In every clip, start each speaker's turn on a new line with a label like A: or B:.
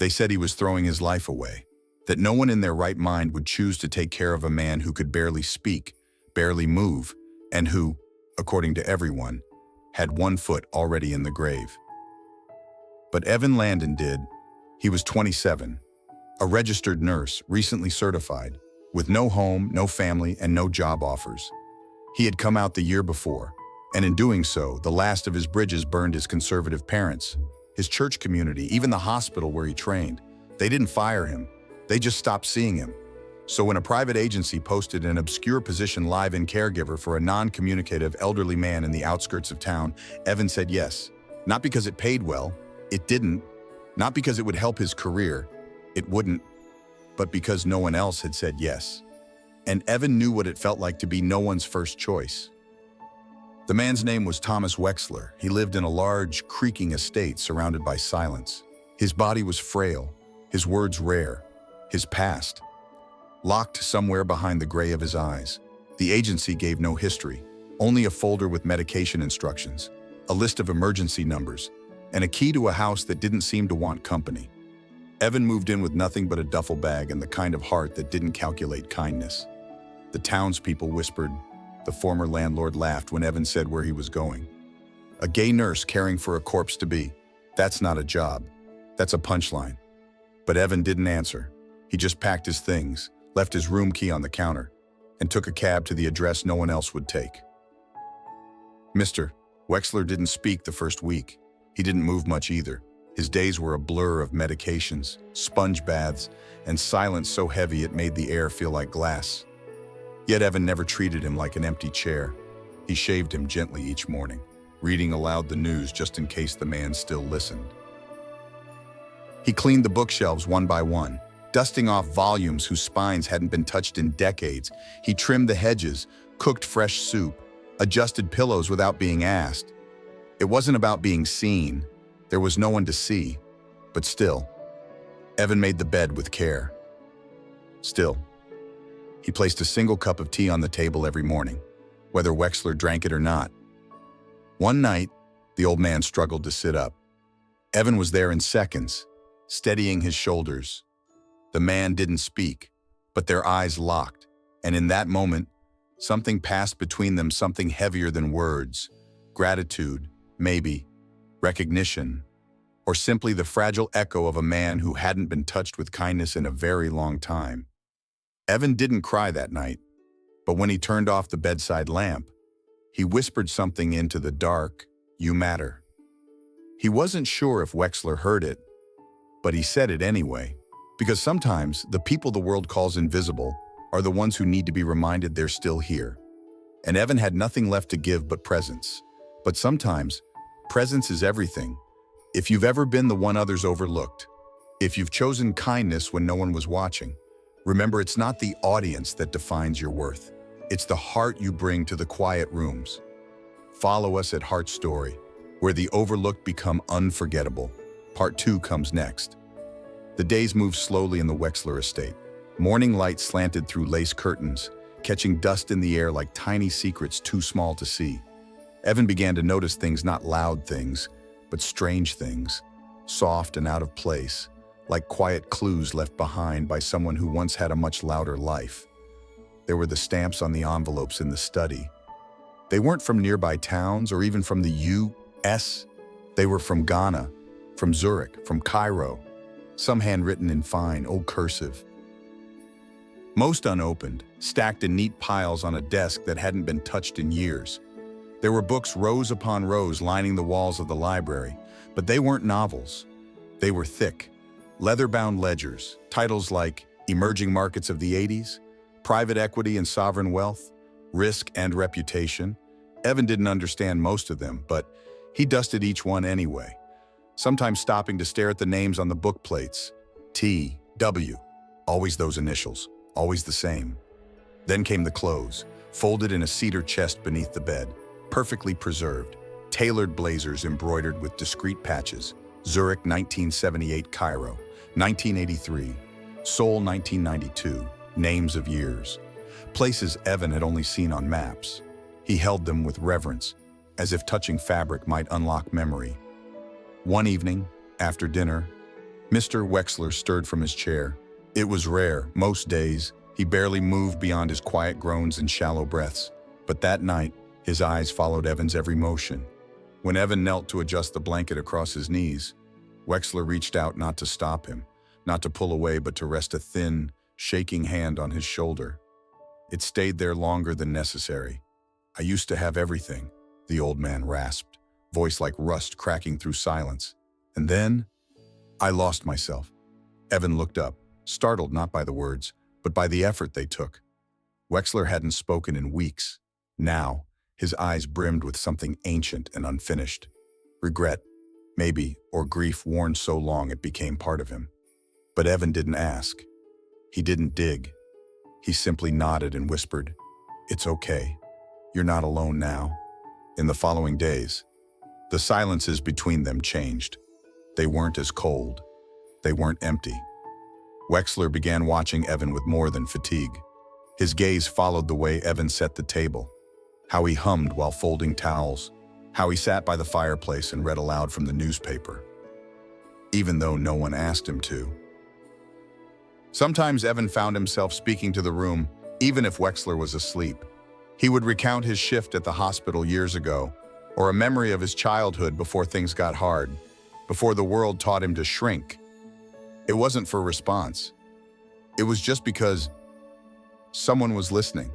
A: They said he was throwing his life away, that no one in their right mind would choose to take care of a man who could barely speak, barely move, and who, according to everyone, had one foot already in the grave. But Evan Landon did. He was 27, a registered nurse, recently certified, with no home, no family, and no job offers. He had come out the year before, and in doing so, the last of his bridges burned his conservative parents, his church community, even the hospital where he trained. They didn't fire him. They just stopped seeing him. So when a private agency posted an obscure position live-in caregiver for a non-communicative elderly man in the outskirts of town, Evan said yes. Not because it paid well, it didn't. Not because it would help his career, it wouldn't. But because no one else had said yes. And Evan knew what it felt like to be no one's first choice. The man's name was Thomas Wexler. He lived in a large, creaking estate surrounded by silence. His body was frail, his words rare, his past locked somewhere behind the gray of his eyes. The agency gave no history, only a folder with medication instructions, a list of emergency numbers, and a key to a house that didn't seem to want company. Evan moved in with nothing but a duffel bag and the kind of heart that didn't calculate kindness. The townspeople whispered. The former landlord laughed when Evan said where he was going. A gay nurse caring for a corpse-to-be. That's not a job. That's a punchline. But Evan didn't answer. He just packed his things, left his room key on the counter, and took a cab to the address no one else would take. Mr. Wexler didn't speak the first week. He didn't move much either. His days were a blur of medications, sponge baths, and silence so heavy it made the air feel like glass. Yet Evan never treated him like an empty chair. He shaved him gently each morning, reading aloud the news just in case the man still listened. He cleaned the bookshelves one by one, dusting off volumes whose spines hadn't been touched in decades. He trimmed the hedges, cooked fresh soup, adjusted pillows without being asked. It wasn't about being seen. There was no one to see. But still, Evan made the bed with care. Still, he placed a single cup of tea on the table every morning, whether Wexler drank it or not. One night, the old man struggled to sit up. Evan was there in seconds, steadying his shoulders. The man didn't speak, but their eyes locked, and in that moment, something passed between them, something heavier than words. Gratitude, maybe, recognition, or simply the fragile echo of a man who hadn't been touched with kindness in a very long time. Evan didn't cry that night, but when he turned off the bedside lamp, he whispered something into the dark, "You matter." He wasn't sure if Wexler heard it, but he said it anyway, because sometimes the people the world calls invisible are the ones who need to be reminded they're still here. And Evan had nothing left to give but presence. But sometimes, presence is everything. If you've ever been the one others overlooked, if you've chosen kindness when no one was watching, remember it's not the audience that defines your worth. It's the heart you bring to the quiet rooms. Follow us at Heart Story, where the overlooked become unforgettable. Part 2 comes next. The days moved slowly in the Wexler estate. Morning light slanted through lace curtains, catching dust in the air like tiny secrets too small to see. Evan began to notice things, not loud things, but strange things, soft and out of place, like quiet clues left behind by someone who once had a much louder life. There were the stamps on the envelopes in the study. They weren't from nearby towns or even from the U.S. They were from Ghana, from Zurich, from Cairo, some handwritten in fine, old cursive. Most unopened, stacked in neat piles on a desk that hadn't been touched in years. There were books rows upon rows lining the walls of the library, but they weren't novels. They were thick, leather-bound ledgers, titles like Emerging Markets of the 80s, Private Equity and Sovereign Wealth, Risk and Reputation. Evan didn't understand most of them, but he dusted each one anyway, sometimes stopping to stare at the names on the book plates. T, W, always those initials, always the same. Then came the clothes, folded in a cedar chest beneath the bed, perfectly preserved, tailored blazers embroidered with discreet patches. Zurich 1978, Cairo 1983, Seoul 1992, names of years. Places Evan had only seen on maps. He held them with reverence, as if touching fabric might unlock memory. One evening, after dinner, Mr. Wexler stirred from his chair. It was rare. Most days, he barely moved beyond his quiet groans and shallow breaths. But that night, his eyes followed Evan's every motion. When Evan knelt to adjust the blanket across his knees, Wexler reached out not to stop him, not to pull away, but to rest a thin, shaking hand on his shoulder. It stayed there longer than necessary. "I used to have everything," the old man rasped, voice like rust cracking through silence. "And then, I lost myself." Evan looked up, startled not by the words, but by the effort they took. Wexler hadn't spoken in weeks. Now, his eyes brimmed with something ancient and unfinished. Regret, maybe, or grief worn so long it became part of him. But Evan didn't ask. He didn't dig. He simply nodded and whispered, "It's okay. You're not alone now." In the following days, the silences between them changed. They weren't as cold. They weren't empty. Wexler began watching Evan with more than fatigue. His gaze followed the way Evan set the table, how he hummed while folding towels, how he sat by the fireplace and read aloud from the newspaper, even though no one asked him to. Sometimes Evan found himself speaking to the room, even if Wexler was asleep. He would recount his shift at the hospital years ago, or a memory of his childhood before things got hard, before the world taught him to shrink. It wasn't for response. It was just because someone was listening.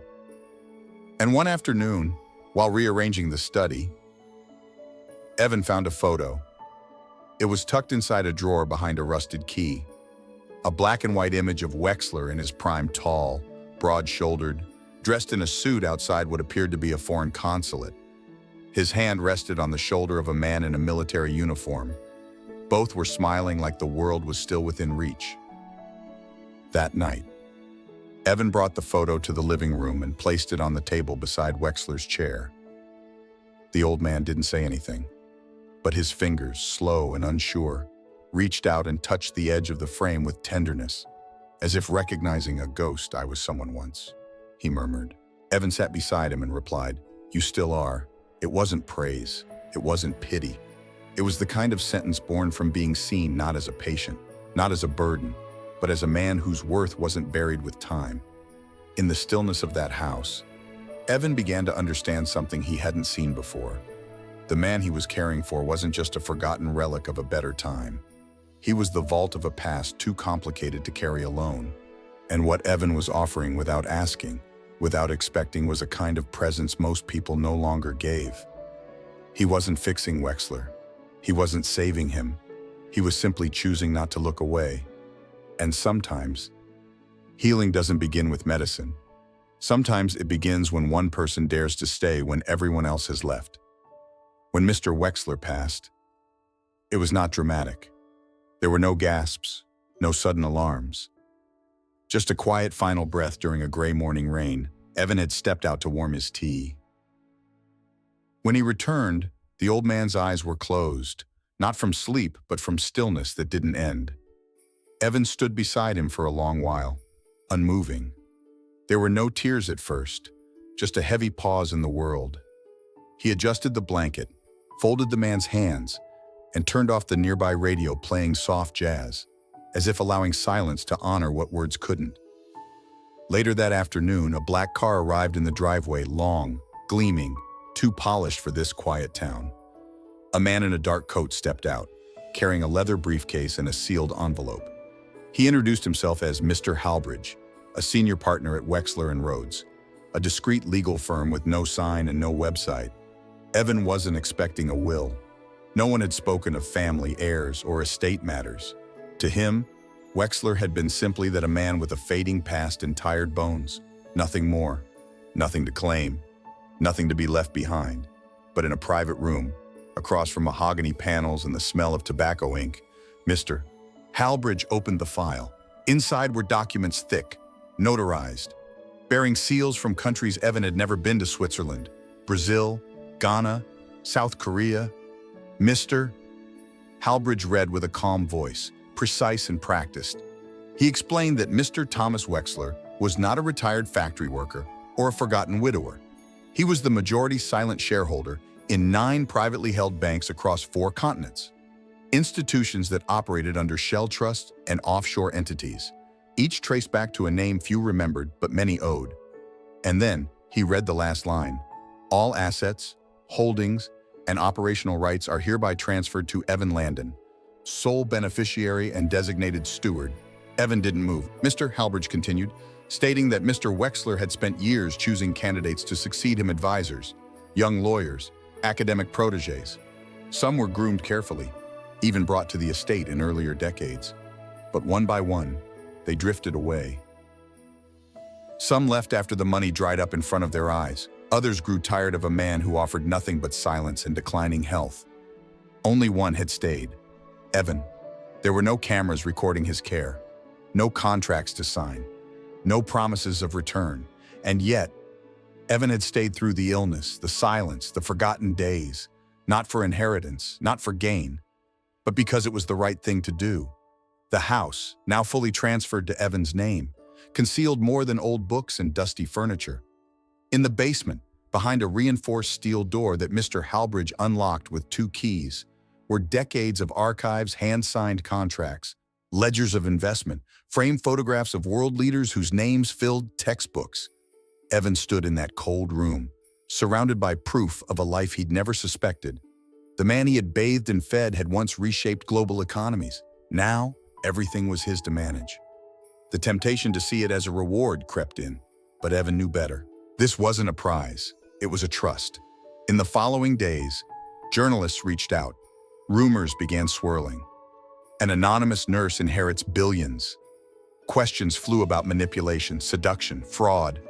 A: And one afternoon, while rearranging the study, Evan found a photo. It was tucked inside a drawer behind a rusted key. A black and white image of Wexler in his prime, tall, broad-shouldered, dressed in a suit outside what appeared to be a foreign consulate. His hand rested on the shoulder of a man in a military uniform. Both were smiling like the world was still within reach. That night, Evan brought the photo to the living room and placed it on the table beside Wexler's chair. The old man didn't say anything, but his fingers, slow and unsure, reached out and touched the edge of the frame with tenderness, as if recognizing a ghost. "I was someone once," he murmured. Evan sat beside him and replied, "You still are." It wasn't praise. It wasn't pity. It was the kind of sentence born from being seen not as a patient, not as a burden, but as a man whose worth wasn't buried with time. In the stillness of that house, Evan began to understand something he hadn't seen before. The man he was caring for wasn't just a forgotten relic of a better time. He was the vault of a past too complicated to carry alone. And what Evan was offering without asking, without expecting, was a kind of presence most people no longer gave. He wasn't fixing Wexler. He wasn't saving him. He was simply choosing not to look away. And sometimes, healing doesn't begin with medicine. Sometimes it begins when one person dares to stay when everyone else has left. When Mr. Wexler passed, it was not dramatic. There were no gasps, no sudden alarms. Just a quiet final breath during a gray morning rain. Evan had stepped out to warm his tea. When he returned, the old man's eyes were closed, not from sleep, but from stillness that didn't end. Evan stood beside him for a long while, unmoving. There were no tears at first, just a heavy pause in the world. He adjusted the blanket, folded the man's hands, and turned off the nearby radio playing soft jazz, as if allowing silence to honor what words couldn't. Later that afternoon, a black car arrived in the driveway, long, gleaming, too polished for this quiet town. A man in a dark coat stepped out, carrying a leather briefcase and a sealed envelope. He introduced himself as Mr. Halbridge, a senior partner at Wexler & Rhodes, a discreet legal firm with no sign and no website. Evan wasn't expecting a will. No one had spoken of family, heirs, or estate matters. To him, Wexler had been simply that a man with a fading past and tired bones. Nothing more. Nothing to claim. Nothing to be left behind. But in a private room, across from mahogany panels and the smell of tobacco ink, Mr. Halbridge opened the file. Inside were documents thick, notarized, bearing seals from countries Evan had never been to: Switzerland, Brazil, Ghana, South Korea. Mr. Halbridge read with a calm voice, precise and practiced. He explained that Mr. Thomas Wexler was not a retired factory worker or a forgotten widower. He was the majority silent shareholder in 9 privately held banks across 4 continents. institutions that operated under shell trusts and offshore entities, each traced back to a name few remembered but many owed. And then he read the last line. All assets, holdings, and operational rights are hereby transferred to Evan Landon, sole beneficiary and designated steward. Evan didn't move. Mr. Halbridge continued, stating that Mr. Wexler had spent years choosing candidates to succeed him: advisors, young lawyers, academic protégés. Some were groomed carefully, even brought to the estate in earlier decades. But one by one, they drifted away. Some left after the money dried up in front of their eyes. Others grew tired of a man who offered nothing but silence and declining health. Only one had stayed: Evan. There were no cameras recording his care, no contracts to sign, no promises of return. And yet, Evan had stayed through the illness, the silence, the forgotten days, not for inheritance, not for gain, but because it was the right thing to do. The house, now fully transferred to Evan's name, concealed more than old books and dusty furniture. In the basement, behind a reinforced steel door that Mr. Halbridge unlocked with 2 keys, were decades of archives, hand-signed contracts, ledgers of investment, framed photographs of world leaders whose names filled textbooks. Evan stood in that cold room, surrounded by proof of a life he'd never suspected. The man he had bathed and fed had once reshaped global economies. Now, everything was his to manage. The temptation to see it as a reward crept in, but Evan knew better. This wasn't a prize, it was a trust. In the following days, journalists reached out. Rumors began swirling. An anonymous nurse inherits billions. Questions flew about manipulation, seduction, fraud.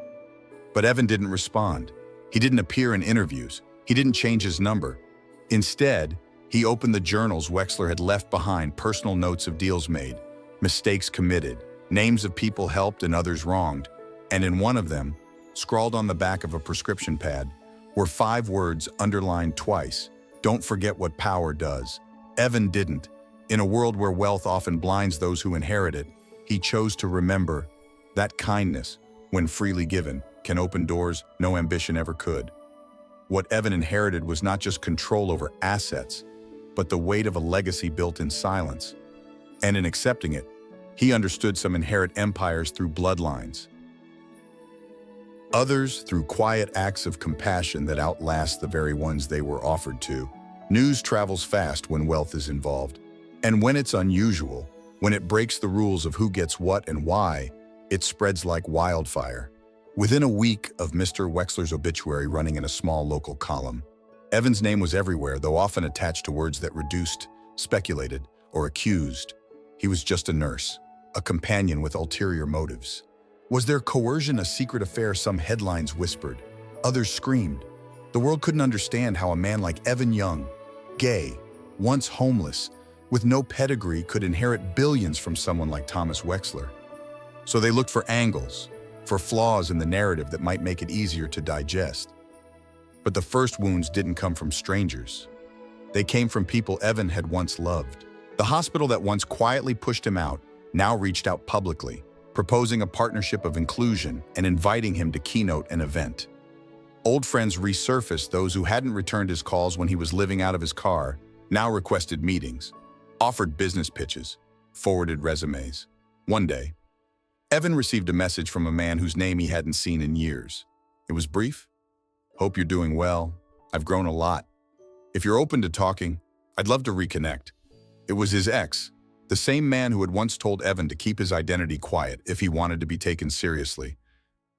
A: But Evan didn't respond. He didn't appear in interviews. He didn't change his number. Instead, he opened the journals Wexler had left behind, personal notes of deals made, mistakes committed, names of people helped and others wronged. And in one of them, scrawled on the back of a prescription pad, were 5 words underlined twice: "Don't forget what power does." Evan didn't. In a world where wealth often blinds those who inherit it, he chose to remember that kindness, when freely given, can open doors no ambition ever could. What Evan inherited was not just control over assets, but the weight of a legacy built in silence. And in accepting it, he understood some inherit empires through bloodlines, others through quiet acts of compassion that outlast the very ones they were offered to. News travels fast when wealth is involved. And when it's unusual, when it breaks the rules of who gets what and why, it spreads like wildfire. Within a week of Mr. Wexler's obituary running in a small local column, Evan's name was everywhere, though often attached to words that reduced, speculated, or accused. He was just a nurse, a companion with ulterior motives. Was there coercion, a secret affair? Some headlines whispered, others screamed. The world couldn't understand how a man like Evan Young, gay, once homeless, with no pedigree, could inherit billions from someone like Thomas Wexler. So they looked for angles, for flaws in the narrative that might make it easier to digest. But the first wounds didn't come from strangers. They came from people Evan had once loved. The hospital that once quietly pushed him out now reached out publicly, proposing a partnership of inclusion and inviting him to keynote an event. Old friends resurfaced. Those who hadn't returned his calls when he was living out of his car now requested meetings, offered business pitches, forwarded resumes. One day, Evan received a message from a man whose name he hadn't seen in years. It was brief. "Hope you're doing well. I've grown a lot. If you're open to talking, I'd love to reconnect." It was his ex, the same man who had once told Evan to keep his identity quiet if he wanted to be taken seriously.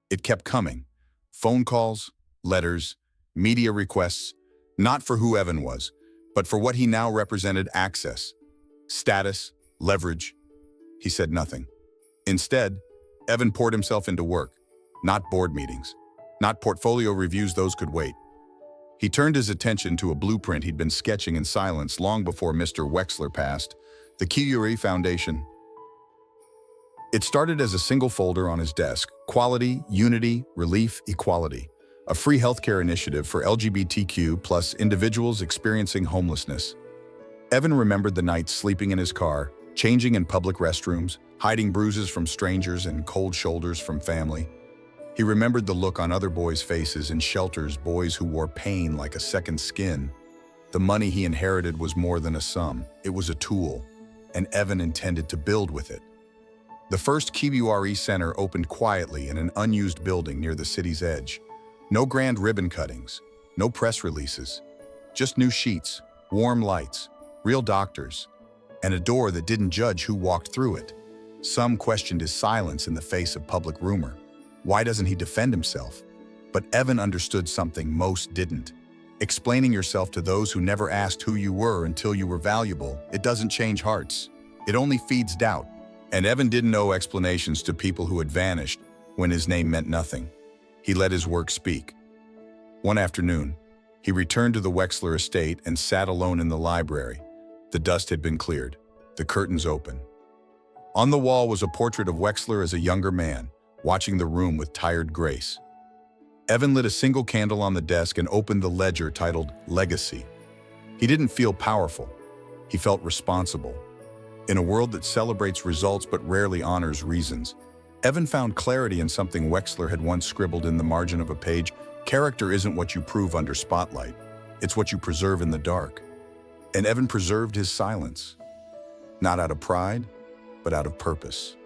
A: It kept coming. Phone calls, letters, media requests, not for who Evan was, but for what he now represented: access, status, leverage. He said nothing. Instead, Evan poured himself into work, not board meetings, not portfolio reviews, those could wait. He turned his attention to a blueprint he'd been sketching in silence long before Mr. Wexler passed, the Curie Foundation. It started as a single folder on his desk: Quality, Unity, Relief, Equality, a free healthcare initiative for LGBTQ plus individuals experiencing homelessness. Evan remembered the nights sleeping in his car, changing in public restrooms, hiding bruises from strangers and cold shoulders from family. He remembered the look on other boys' faces in shelters, boys who wore pain like a second skin. The money he inherited was more than a sum. It was a tool, and Evan intended to build with it. The first KBRE Center opened quietly in an unused building near the city's edge. No grand ribbon cuttings, no press releases, just new sheets, warm lights, real doctors, and a door that didn't judge who walked through it. Some questioned his silence in the face of public rumor. Why doesn't he defend himself? But Evan understood something most didn't. Explaining yourself to those who never asked who you were until you were valuable, it doesn't change hearts. It only feeds doubt. And Evan didn't owe explanations to people who had vanished when his name meant nothing. He let his work speak. One afternoon, he returned to the Wexler estate and sat alone in the library. The dust had been cleared, the curtains open. On the wall was a portrait of Wexler as a younger man, watching the room with tired grace. Evan lit a single candle on the desk and opened the ledger titled Legacy. He didn't feel powerful. He felt responsible. In a world that celebrates results but rarely honors reasons, Evan found clarity in something Wexler had once scribbled in the margin of a page. Character isn't what you prove under spotlight. It's what you preserve in the dark. And Evan preserved his silence. Not out of pride, but out of purpose.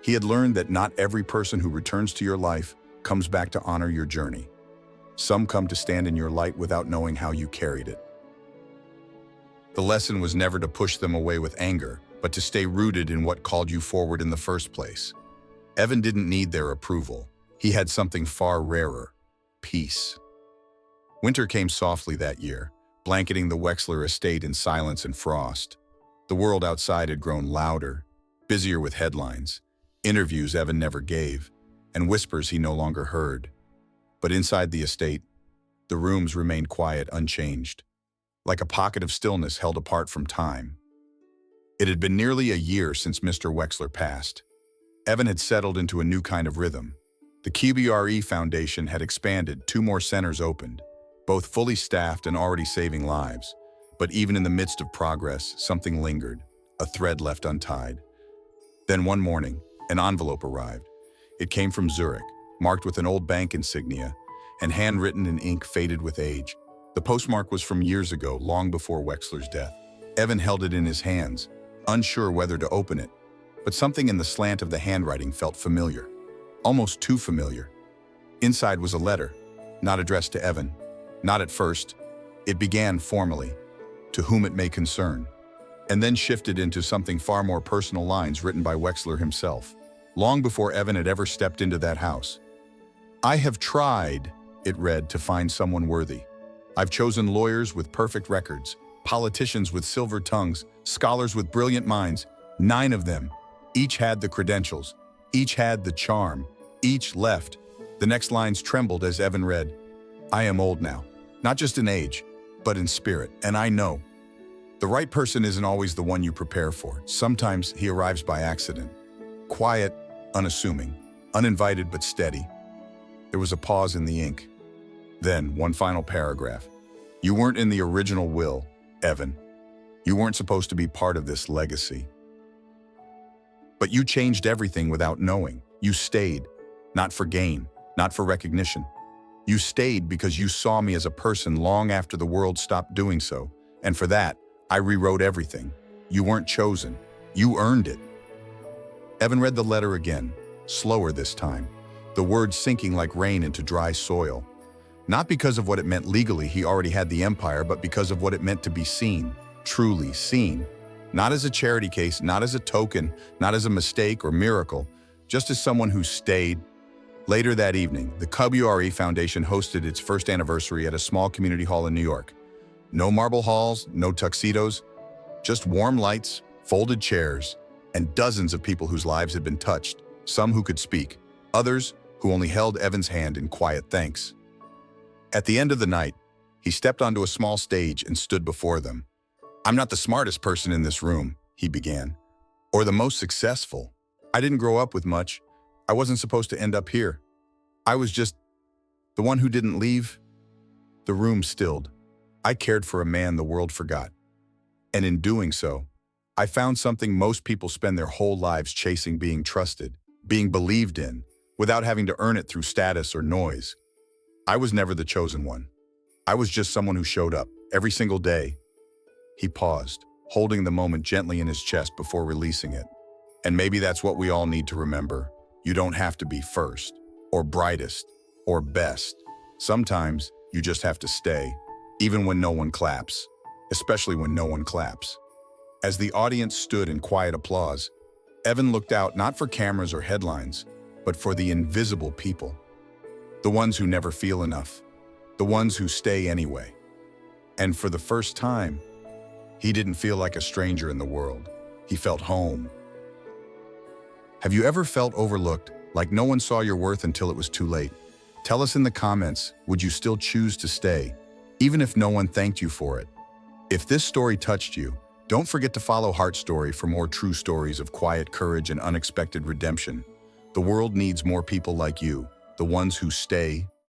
A: He had learned that not every person who returns to your life comes back to honor your journey. Some come to stand in your light without knowing how you carried it. The lesson was never to push them away with anger, but to stay rooted in what called you forward in the first place. Evan didn't need their approval. He had something far rarer: peace. Winter came softly that year, blanketing the Wexler estate in silence and frost. The world outside had grown louder, busier with headlines, interviews Evan never gave, and whispers he no longer heard. But inside the estate, the rooms remained quiet, unchanged, like a pocket of stillness held apart from time. It had been nearly a year since Mr. Wexler passed. Evan had settled into a new kind of rhythm. The KBRE Foundation had expanded, 2 more centers opened, both fully staffed and already saving lives. But even in the midst of progress, something lingered, a thread left untied. Then one morning, an envelope arrived. It came from Zurich, marked with an old bank insignia, and handwritten in ink faded with age. The postmark was from years ago, long before Wexler's death. Evan held it in his hands, unsure whether to open it, but something in the slant of the handwriting felt familiar, almost too familiar. Inside was a letter, not addressed to Evan, not at first. It began formally, "To whom it may concern," and then shifted into something far more personal, lines written by Wexler himself, long before Evan had ever stepped into that house. "I have tried," it read, "to find someone worthy. I've chosen lawyers with perfect records, politicians with silver tongues, scholars with brilliant minds, 9 of them. Each had the credentials, each had the charm, each left." The next lines trembled as Evan read, "I am old now, not just in age, but in spirit, and I know the right person isn't always the one you prepare for. Sometimes he arrives by accident. Quiet, unassuming, uninvited but steady." There was a pause in the ink. Then, one final paragraph. "You weren't in the original will, Evan. You weren't supposed to be part of this legacy. But you changed everything without knowing. You stayed, not for gain, not for recognition. You stayed because you saw me as a person long after the world stopped doing so. And for that, I rewrote everything. You weren't chosen. You earned it." Evan read the letter again, slower this time, the words sinking like rain into dry soil. Not because of what it meant legally, he already had the empire, but because of what it meant to be seen, truly seen. Not as a charity case, not as a token, not as a mistake or miracle, just as someone who stayed. Later that evening, the KBRE Foundation hosted its first anniversary at a small community hall in New York. No marble halls, no tuxedos, just warm lights, folded chairs, and dozens of people whose lives had been touched, some who could speak, others who only held Evan's hand in quiet thanks. At the end of the night, he stepped onto a small stage and stood before them. "I'm not the smartest person in this room," he began, "or the most successful. I didn't grow up with much. I wasn't supposed to end up here. I was just the one who didn't leave." The room stilled. "I cared for a man the world forgot. And in doing so, I found something most people spend their whole lives chasing: being trusted, being believed in, without having to earn it through status or noise. I was never the chosen one. I was just someone who showed up every single day. He paused, holding the moment gently in his chest before releasing it. And maybe that's what we all need to remember. You don't have to be first, or brightest, or best. Sometimes you just have to stay, even when no one claps, especially when no one claps. As the audience stood in quiet applause, Evan looked out not for cameras or headlines, but for the invisible people. The ones who never feel enough, the ones who stay anyway. And for the first time, he didn't feel like a stranger in the world. He felt home. Have you ever felt overlooked, like no one saw your worth until it was too late? Tell us in the comments, would you still choose to stay, even if no one thanked you for it? If this story touched you, don't forget to follow Heart Story for more true stories of quiet courage and unexpected redemption. The world needs more people like you, the ones who stay,